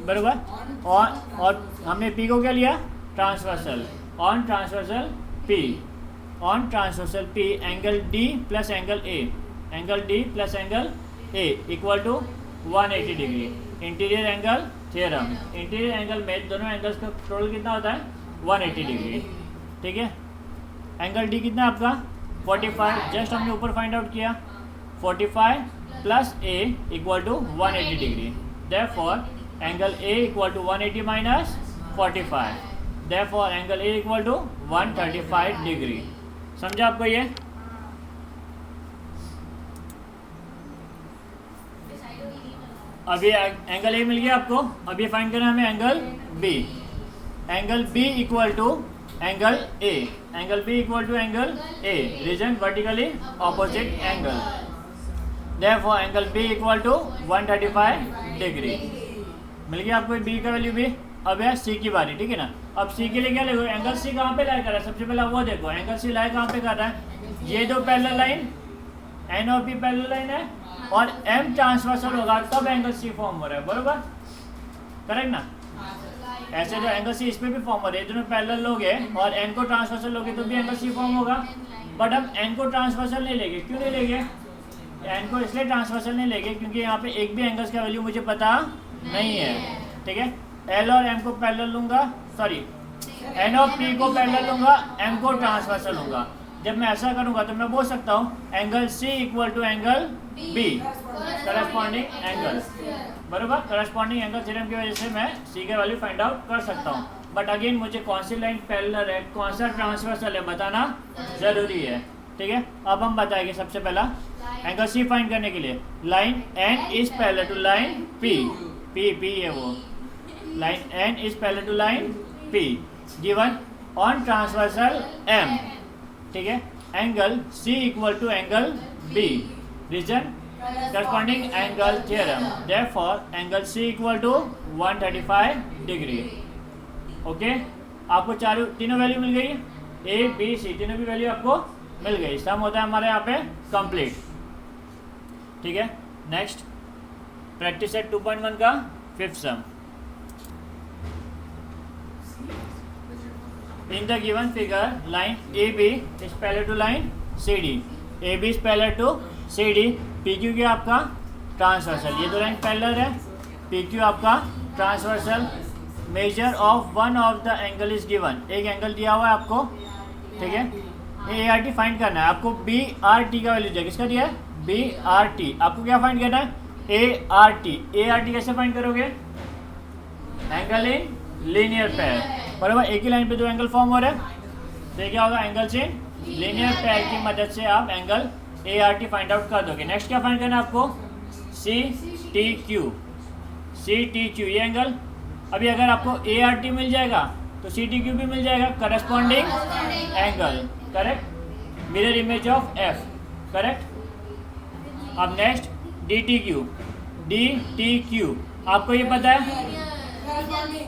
बराबर। और हमने पी को क्या लिया, transversal. On transversal P, on transversal P angle D plus angle A, angle D plus angle A equal to 180 degree. Interior angle theorem, interior angle में दोनों angles का total कितना होता है 180 डिग्री। ठीक है, एंगल डी कितना आपका 45, जस्ट हमने ऊपर फाइंड आउट किया। 45 plus A equal to 180 degree, therefore angle A equal to 180 minus 45, therefore angle A equal to 135 degree. समझा आपको ये। अभी एंगल ए मिल गया आपको, अभी फाइंड करना है हमें angle B. Angle B equal to angle A, angle B equal to angle A, reason vertically opposite angle, therefore angle B equal to 135 degree. मिल गया आपको बी का वैल्यू भी। अब है सी की बारी, ठीक है ना। अब सी के लिए क्या लिखो, एंगल सी कहाँ पे लाई कर रहा है, सबसे पहले वो देखो एंगल सी लाई कहाँ पे कर रहा है, ये दो पैरेलल लाइन एन और पी पैरेलल लाइन है, और एम ट्रांसवर्सल होगा तब एंगल सी फॉर्म हो रहा है, बरोबर, करेक्ट ना। ऐसे जो एंगल सी इस पे भी फॉर्म हो रहे हैं, दोनों पैरेलल लोग हैं और एन को ट्रांसवर्सल लोगे तो भी एंगल सी फॉर्म होगा। बट हम एन को ट्रांसवर्सल नहीं लेंगे, क्यों नहीं लेंगे, एन को इसलिए ट्रांसवर्सल नहीं लेंगे क्योंकि यहाँ पे एक भी एंगल्स का वैल्यू मुझे पता नहीं है। ठीक है, एल और एम को पैरेलल लूंगा, सॉरी एन और पी को पैरेलल लूंगा, एम को ट्रांसवर्सल लूंगा। जब मैं ऐसा करूंगा तो मैं बोल सकता हूँ angle C equal to angle B, corresponding angle, बरोबर। करस्पॉन्डिंग एंगल थ्योरम की वजह से मैं सी का वैल्यू फाइंड आउट कर सकता हूँ। बट अगेन मुझे कौन सी लाइन पैरेलल है, कौन सा ट्रांसवर्सल है बताना जरूरी है। ठीक है, अब हम बताएंगे सबसे पहला एंगल सी फाइंड करने के लिए line N is parallel to line P, P P है वो, line N is parallel to line P given on transversal M. ठीक है, angle C equal to angle B, reason corresponding angle theorem, therefore angle C equal to 135 degree. Okay, आपको तीनों value मिल गई, ए B सी तीनों भी value आपको मिल गई। सम होता है हमारे यहाँ पे कंप्लीट। ठीक है, नेक्स्ट प्रैक्टिस सेट 2.1 का fifth some. In the given figure, line AB is parallel to line CD. AB is parallel to CD. PQ क्या आपका ट्रांसवर्सल, ये दो लाइन पैरेलल है, PQ आपका transversal. Measure of one of the angle is given, एक angle दिया हुआ है आपको, ठीक है, ए आर टी फाइंड करना है आपको। बी आर टी का वैल्यू दिया, किसका दिया है? B R T. आपको क्या फाइंड करना है? A R T. A R T कैसे फाइंड करोगे? एंगल इन लीनियर पेयर, बराबर। एक ही लाइन पे दो एंगल फॉर्म हो रहा है, तो क्या होगा? एंगल्स इन लीनियर पेयर की मदद से आप angle A R T find out कर दोगे। नेक्स्ट क्या फाइंड करना है आपको? C T Q. C T Q ये एंगल, अभी अगर आपको ए आर टी मिल जाएगा तो सी टी क्यू भी मिल जाएगा, corresponding angle, correct. Mirror image of F, correct. अब next D T Q. D T Q आपको ये पता है,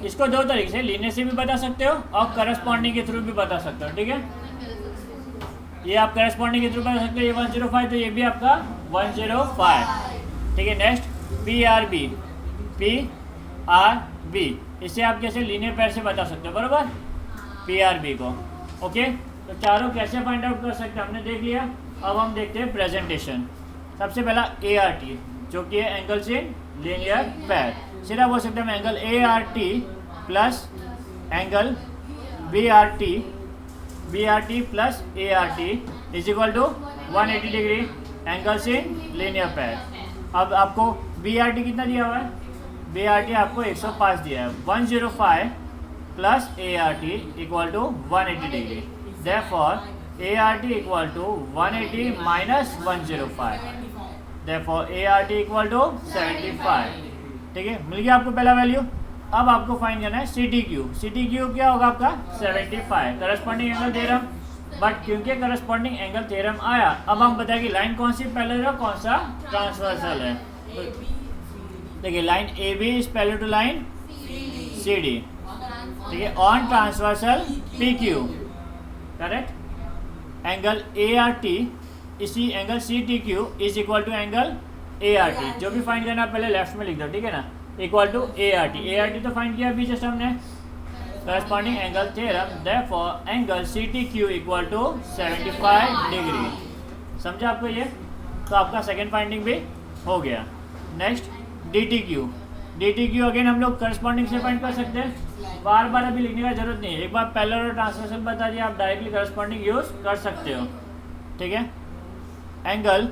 इसको दो तरीके से, लीनियर से भी बता सकते हो और करस्पॉन्डिंग के थ्रू भी बता सकते हो, ठीक है। ये आप करस्पॉन्डिंग के थ्रू बता सकते हो, ये 105 तो ये भी आपका 105, ठीक है। Next P R B. P R B इसे आप कैसे? लीनियर पेयर से बता सकते हो, बराबर, पी आर बी को, ओके। तो चारों कैसे फाइंड आउट कर सकते हैं हमने देख लिया। अब हम देखते हैं प्रेजेंटेशन। सबसे पहला ए आर टी, जो कि है एंगल से लीनियर पेयर। सीधा बोल सकते हैं angle A R T plus angle B R T, B R T plus A R T is equal to 180 degree angle से लीनियर पेयर। अब आपको बी आर टी कितना दिया हुआ है? बी आर टी आपको 105 दिया है। 105 plus A R T equal to 180 degree. Therefore A R T equal to 180 minus 105, therefore A R T equal to 75, ठीक है। मिल गया आपको पहला वैल्यू। अब आपको फाइंड करना है C T Q. C T Q क्या होगा आपका? 75। करस्पॉन्डिंग एंगल थ्योरम, बट क्योंकि करस्पॉन्डिंग एंगल थ्योरम आया, अब हम बताएं कि लाइन कौन सी पैरेलल है, कौन सा ट्रांसवर्सल है। देखिए line A B is parallel to line C D, ठीक है, on transversal P Q, correct. Angle A R T इसी angle C T Q is equal to angle A R T. जो भी फाइंड करना पहले left में लिख दो, ठीक है ना, equal to A R T. A R T तो फाइंड किया अभी जस्ट हमने, corresponding angle theorem, therefore angle C T Q equal to 75 degree. समझा आपको ये? तो आपका सेकेंड फाइंडिंग भी हो गया। Next D T Q. D T Q again हम लोग करस्पॉन्डिंग से फाइंड कर सकते हैं, बार बार अभी लिखने का जरूरत नहीं है। एक बार पैरेलल और ट्रांसवर्सल बता दिया, आप डायरेक्टली करस्पॉन्डिंग यूज कर सकते हो, ठीक है। Angle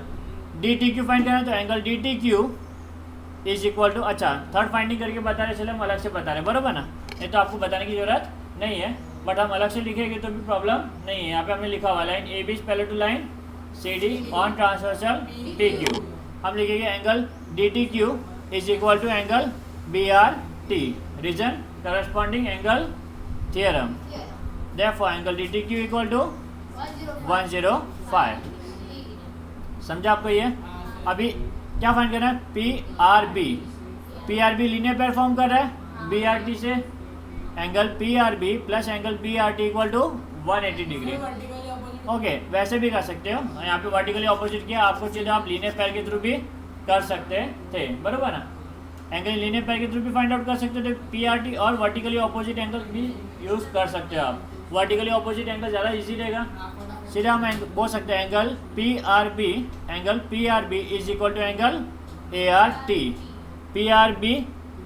D T Q find करना, तो angle D T Q is equal to, अच्छा थर्ड फाइंडिंग करके बता रहे, चले हम अलग से बता रहे, बराबर ना। ये तो आपको बताने की जरूरत नहीं है, बट हम अलग से लिखेंगे तो भी प्रॉब्लम नहीं है। यहाँ पे हमने लिखा हुआ line A B is parallel to line C D on transversal T Q. हम लिखेंगे angle D T Q is equal to angle B R T, reason corresponding angle theorem, therefore angle D T Q equal to 105। समझा आपको ये? अभी क्या find करना है? P R B. P R B linear pair form कर रहा है बी आर टी से, angle P R B plus angle B R T equal to 180 degree, okay. वैसे भी कर सकते हो, यहाँ पे वर्टिकली ऑपोजिट किया, आपको चाहिए आप लीनियर पेयर के थ्रू भी कर सकते थे, बराबर ना। एंगल लीनियर पेयर के थ्रू भी फाइंड आउट कर सकते थे पी आर टी, और वर्टिकली ऑपोजिट एंगल भी यूज कर सकते हो आप। वर्टिकली ऑपोजिट एंगल ज़्यादा इजी रहेगा। सीधा हम बोल सकते हैं angle P R B, angle P R B is equal to angle A R T. P R B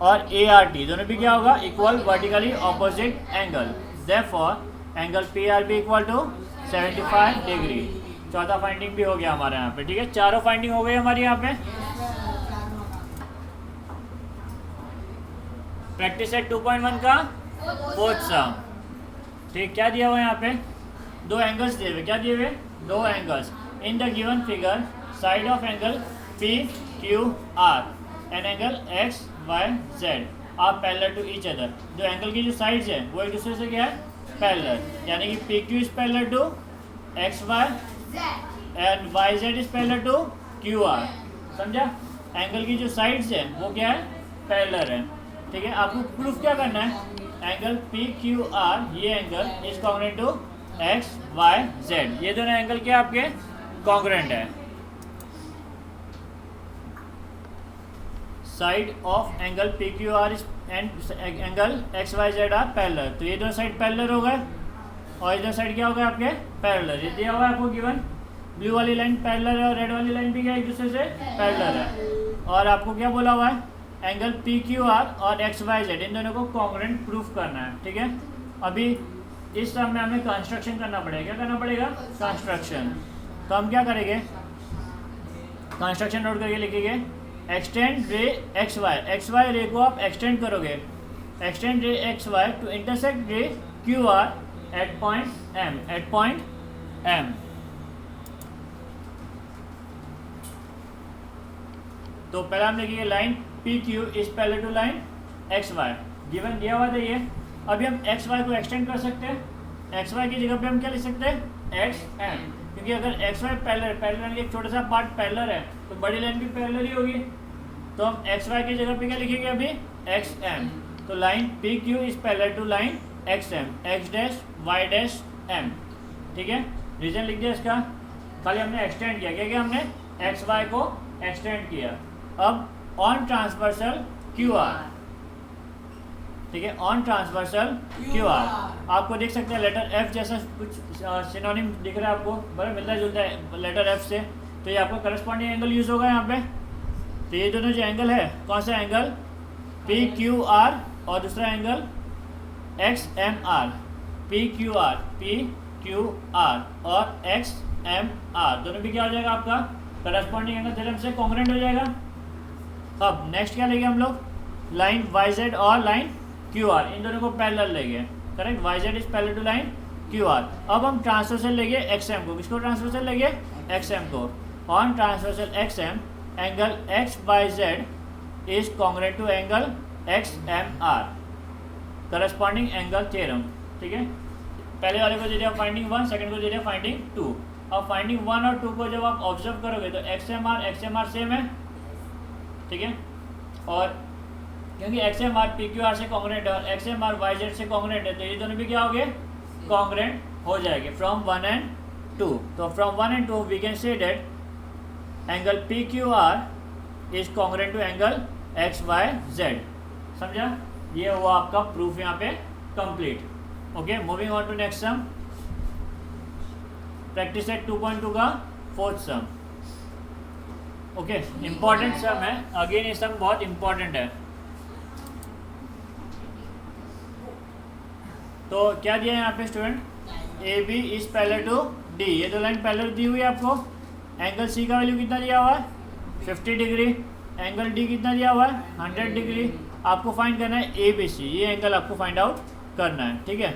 और ए आर टी दोनों भी क्या होगा? Equal vertically opposite angle, therefore angle P R B equal to 75 degree. चौथा finding भी हो गया हमारे यहाँ पे, ठीक है। चारों फाइंडिंग हो गई हमारी यहाँ पे। प्रैक्टिस सेट 2.1 का फोर्थ सम, ठीक। क्या दिया हुआ है यहाँ पे? दो एंगल्स दिए हुए, क्या दिए हुए? दो angles. In the given figure side of angle P Q R and angle X Y Z are parallel to each other. जो एंगल की जो साइड्स है वो एक दूसरे से क्या है? पैरेलल, यानी कि P Q is parallel to X Y and Y Z is parallel to Q R. समझा? एंगल की जो साइड्स है वो क्या है? पैरेलल है, ठीक है। आपको प्रूफ क्या करना है? एंगल पी क्यू आर, ये angle is congruent to X Y Z, ये दोनों एंगल क्या आपके कॉन्ग्रुएंट है। Side of angle P Q R and angle X Y Z are parallel, तो ये दोनों साइड पैरेलल हो गए, और ये दोनों साइड क्या हो गए आपके? पैरेलल। ये दिया हुआ है आपको गिवन, ब्लू वाली लाइन पैरेलल है और रेड वाली लाइन भी क्या एक दूसरे से पैरेलल है। और आपको क्या बोला हुआ है? एंगल पी क्यू आर और एक्स वाई जेड इन दोनों को कॉन्ग्रुएंट प्रूफ करना है, ठीक है। अभी इस सम में हमें कंस्ट्रक्शन करना पड़ेगा। क्या करना पड़ेगा? कंस्ट्रक्शन। तो हम क्या करेंगे? कंस्ट्रक्शन नोट करके लिखेंगे एक्सटेंड रे एक्स वाई रे को आप एक्सटेंड करोगे, extend ray X Y to intersect ray Q R at point M. तो पहला हम लिखेंगे line P Q is parallel to line X Y, given दिया हुआ था ये। अभी हम एक्स वाई को एक्सटेंड कर सकते हैं। एक्स वाई की जगह पे हम क्या लिख सकते हैं? एक्स एम, क्योंकि अगर एक्स वाई पैरेलल लाइन का एक छोटा सा पार्ट पैरेलल है तो बड़ी लाइन भी पैरेलल ही होगी। तो हम एक्स वाई की जगह पे क्या लिखेंगे अभी? X M. तो line P Q is parallel to line X M, X dash Y dash M. ठीक है, रीजन लिख दिया इसका। खाली हमने एक्सटेंड किया। क्या हमने एक्स वाई को एक्सटेंड किया। अब ऑन ट्रांसवर्सल क्यू आर, ठीक है, ऑन ट्रांसवर्सल क्यू आर आपको देख सकते हैं लेटर एफ जैसा कुछ सिनोनिम दिख रहा है आपको, बराबर मिलता जुलता है लेटर एफ से। तो ये आपका करस्पॉन्डिंग एंगल यूज होगा यहाँ पे। तो ये दोनों जो एंगल है, कौन सा एंगल? पी क्यू आर और दूसरा angle X M R. P Q R और एक्स एम आर दोनों भी क्या हो जाएगा? आपका करस्पॉन्डिंग एंगल थ्योरम से कॉन्ग्रुएंट हो जाएगा। अब नेक्स्ट क्या लेंगे हम लोग? लाइन वाई जेड और लाइन क्यू आर, इन दोनों को पैरेलल लेंगे। Correct, Y Z is parallel to line Q R. अब हम ट्रांसवर्सल लेंगे एक्स एम को। किसको ट्रांसवर्सल लेंगे? एक्स एम को। On transversal X M angle X Y Z is congruent to angle X M R, corresponding angle theorem. ठीक है, पहले वाले को दे दिया फाइंडिंग 1, सेकंड को दे दिया फाइंडिंग 2। अब फाइंडिंग 1 और 2 को जब आप ऑब्जर्व करोगे तो एक्स एम आर सेम है। ठीक है, और क्योंकि X M R P Q R से कॉन्ग्रुएंट है और X M R Y Z से कॉन्ग्रुएंट है, तो ये दोनों भी क्या हो गए? कॉन्ग्रुएंट हो जाएंगे फ्रॉम 1 एंड 2। तो from 1 and 2 we can say that angle P Q R is congruent to angle X Y Z. समझा? ये हुआ आपका प्रूफ यहाँ पे complete. Okay, moving on to next sum. Practice set 2.2 का fourth sum. Okay, important sum है। Again ये सम बहुत इंपॉर्टेंट है। तो क्या दिया है यहाँ पे student? A B is parallel to D. ये दो लाइन पैरेलल दी हुई है आपको। एंगल सी का वैल्यू कितना दिया हुआ है? 50 डिग्री। एंगल डी कितना दिया हुआ है? 100 डिग्री। आपको फाइंड करना है ए बी सी, ये एंगल आपको फाइंड आउट करना है। ठीक है,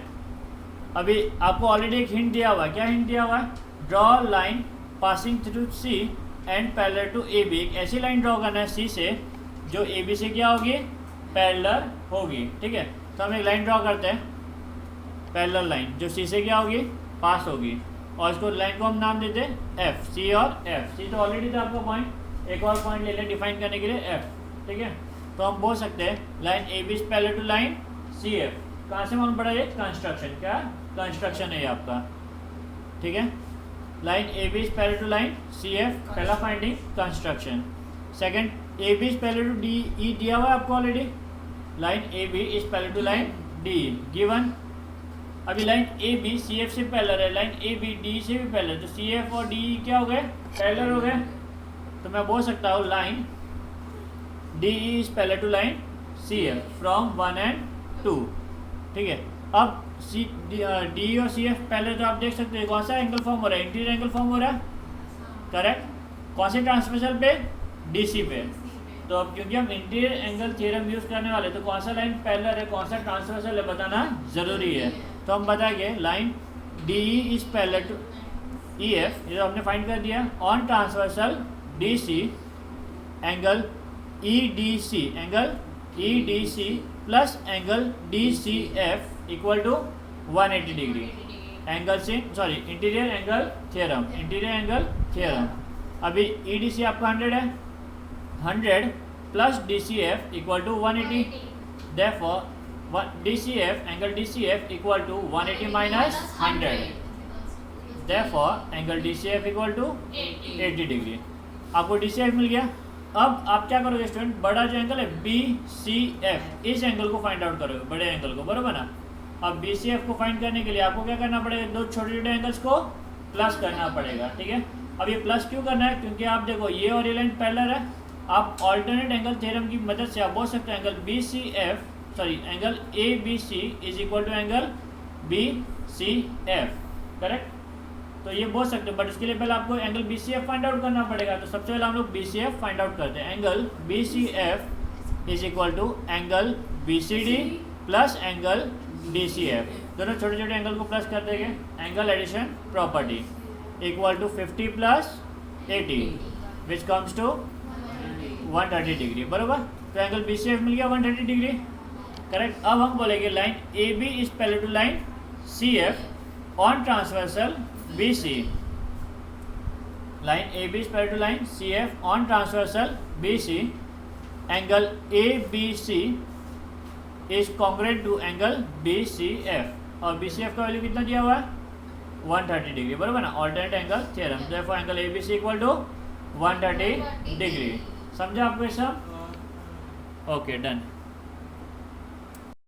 अभी आपको ऑलरेडी एक हिंट दिया हुआ है। क्या हिंट दिया हुआ है? Draw line passing through C and parallel to A B. एक ऐसी लाइन ड्रॉ करना है सी से जो ए बी से क्या होगी? पैरेलल होगी। ठीक है, तो हम एक लाइन ड्रॉ करते हैं, पैरेलल लाइन, जो सी से क्या होगी? पास होगी। और इसको लाइन को हम नाम देते हैं एफ। सी और एफ। सी तो ऑलरेडी था आपका पॉइंट, एक और पॉइंट ले लें डिफाइन करने के लिए एफ। ठीक है, तो हम बोल सकते हैं line A B is parallel to line C F. कहाँ से मालूम पड़ा? ये कंस्ट्रक्शन। क्या कंस्ट्रक्शन है ये आपका? ठीक है, line A B is parallel to line C F, पहला finding construction. Second, A B is parallel to D E दिया हुआ है आपको already. Line A B is parallel to line D given. अभी line A B C F से parallel है, line A B D से भी पैरेलल, तो सी एफ और डी क्या हो गए? पैरेलल हो गए। तो मैं बोल सकता हूँ line D E is parallel to line C F from 1 and 2। ठीक है, अब सी डी और सी एफ पहले तो आप देख सकते हैं कौन सा एंगल फॉर्म हो रहा है? इंटीरियर एंगल फॉर्म हो रहा है। करेक्ट, कौन से ट्रांसवर्सल पे? डी सी पे। तो अब क्योंकि हम इंटीरियर एंगल थ्योरम यूज करने वाले, तो कौन सा लाइन पैरेलल है, कौन सा ट्रांसवर्सल है, बताना जरूरी है। तो हम बताएंगे line D E is parallel to E F, ये तो हमने फाइंड कर दिया। On transversal D C angle E D C, angle E D C plus angle D C F equal to 180 degree. Angle से sorry interior angle theorem, interior angle theorem. अभी E D C आपका 100 है, 100 plus D C F equal to 180। Therefore DCF angle DCF equal to 180 minus 100। Therefore angle DCF equal to 80 degree. आपको DCF मिल गया। अब आप क्या करोगे स्टूडेंट? बड़ा जो एंगल है BCF, इस एंगल को फाइंड आउट करोगे, बड़े एंगल को, बराबर ना। अब BCF को फाइंड करने के लिए आपको क्या करना पड़ेगा? दो छोटे छोटे एंगल्स को प्लस करना पड़ेगा। ठीक है, अब ये प्लस क्यों करना है? क्योंकि आप देखो ये और ये लाइन पैरेलल है। आप ऑल्टरनेट एंगल थ्योरम की मदद से आप बोल सकते हैं angle BCF sorry angle ABC is equal to angle BCF, correct. तो ये बोल सकते हो, बट इसके लिए पहले आपको एंगल BCF फाइंड आउट करना पड़ेगा। तो सबसे पहले हम लोग BCF फाइंड आउट करते हैं। Angle BCF is equal to angle BCD plus angle DCF। दोनों छोटे छोटे एंगल को प्लस कर देंगे। Angle addition property equal to 50 plus 80 which comes to 130 degree, बरोबर। तो एंगल BCF मिल गया 130 डिग्री, करेक्ट। अब हम बोलेंगे line AB is parallel to line CF on transversal BC। Line AB is parallel to line CF on transversal BC। Angle ABC is congruent to angle BCF और BCF का value कितना दिया हुआ है 130 degree, बरोबर ना। Alternate angle theorem, therefore angle ABC equal to 130 degree. समझा आपको ये सब? Okay, done.